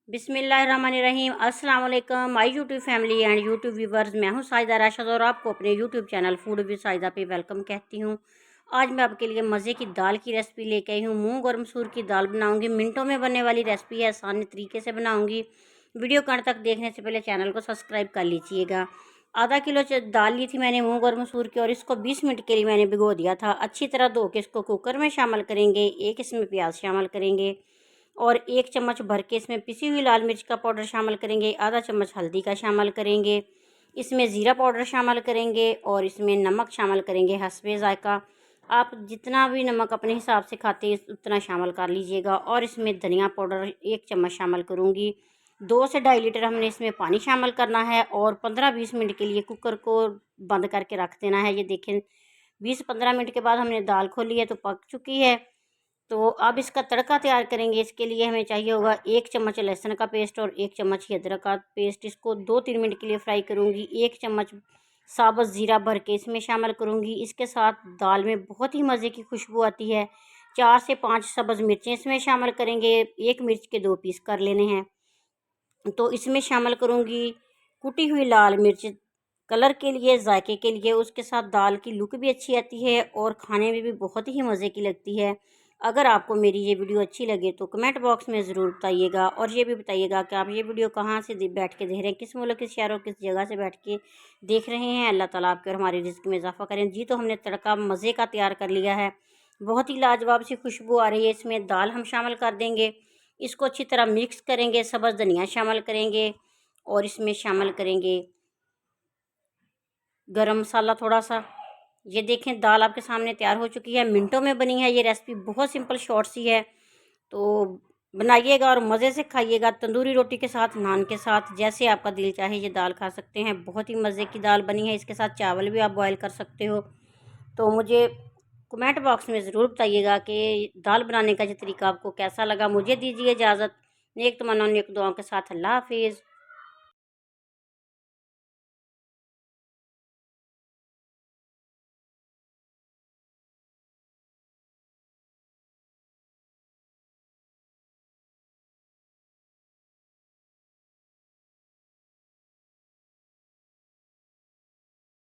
बिस्मिल्लाहिर्रहमानिर्रहीम। अस्सलाम वालेकुम my YouTube family and YouTube viewers. मैं हूं साइदा राशिद और आपको अपने YouTube channel food with Saida पे वेलकम कहती हूं। आज मैं आपके लिए मज़े की दाल की रेसिपी लेके आई हूं। मूंग और मसूर की दाल बनाऊंगी। मिनटों में बनने वाली रेसिपी है, आसान तरीके से बनाऊंगी। वीडियो को अंत तक देखने से पहले चैनल को सब्सक्राइब कर लीजिएगा। आधा किलो दाल ली थी मैंने मूंग और मसूर की, और इसको 20 मिनट के लिए मैंने भिगो दिया था। अच्छी तरह धो के इसको कुकर में शामिल करेंगे। एक इसमें प्याज शामिल करेंगे और 1 चम्मच भर के इसमें पिसी हुई लाल मिर्च का पाउडर शामिल करेंगे। आधा चम्मच हल्दी का शामिल करेंगे। इसमें ज़ीरा पाउडर शामिल करेंगे और इसमें नमक शामिल करेंगे हस्बे ज़ायका। आप जितना भी नमक अपने हिसाब से खाते हैं उतना शामिल कर लीजिएगा। और इसमें धनिया पाउडर 1 चम्मच शामिल करूँगी। 2 से 2.5 लीटर हमने इसमें पानी शामिल करना है और 15-20 मिनट के लिए कुकर को बंद करके रख देना है। ये देखें 20-15 मिनट के बाद हमने दाल खोली है तो पक चुकी है। तो अब इसका तड़का तैयार करेंगे। इसके लिए हमें चाहिए होगा 1 चम्मच लहसुन का पेस्ट और 1 चम्मच ही अदरक का पेस्ट। इसको 2-3 मिनट के लिए फ्राई करूँगी। 1 चम्मच साबुत ज़ीरा भर के इसमें शामिल करूँगी। इसके साथ दाल में बहुत ही मज़े की खुशबू आती है। 4 से 5 सब्ज़ मिर्चें इसमें शामिल करेंगे। 1 मिर्च के 2 पीस कर लेने हैं। तो इसमें शामिल करूँगी कुटी हुई लाल मिर्च, कलर के लिए, जायके के लिए। उसके साथ दाल की लुक भी अच्छी आती है और खाने में भी बहुत ही मज़े की लगती है। अगर आपको मेरी ये वीडियो अच्छी लगे तो कमेंट बॉक्स में ज़रूर बताइएगा और ये भी बताइएगा कि आप ये वीडियो कहाँ से बैठ के देख रहे हैं, किस मुल्क, किस शहर और किस जगह से बैठ के देख रहे हैं। अल्लाह ताला आपके और हमारी रिज़्क़ में इजाफ़ा करें। जी, तो हमने तड़का मज़े का तैयार कर लिया है। बहुत ही लाजवाब सी खुशबू आ रही है। इसमें दाल हम शामिल कर देंगे। इसको अच्छी तरह मिक्स करेंगे। सब्ज़ धनिया शामिल करेंगे और इसमें शामिल करेंगे गरम मसाला थोड़ा सा। ये देखें दाल आपके सामने तैयार हो चुकी है। मिनटों में बनी है। ये रेसिपी बहुत सिंपल शॉर्ट सी है, तो बनाइएगा और मज़े से खाइएगा। तंदूरी रोटी के साथ, नान के साथ, जैसे आपका दिल चाहे ये दाल खा सकते हैं। बहुत ही मज़े की दाल बनी है। इसके साथ चावल भी आप बॉयल कर सकते हो। तो मुझे कमेंट बॉक्स में ज़रूर बताइएगा कि दाल बनाने का ये तरीका आपको कैसा लगा। मुझे दीजिए इजाज़त। नेक तमन्ना नेक दुआओं के साथ अल्लाह हाफिज़।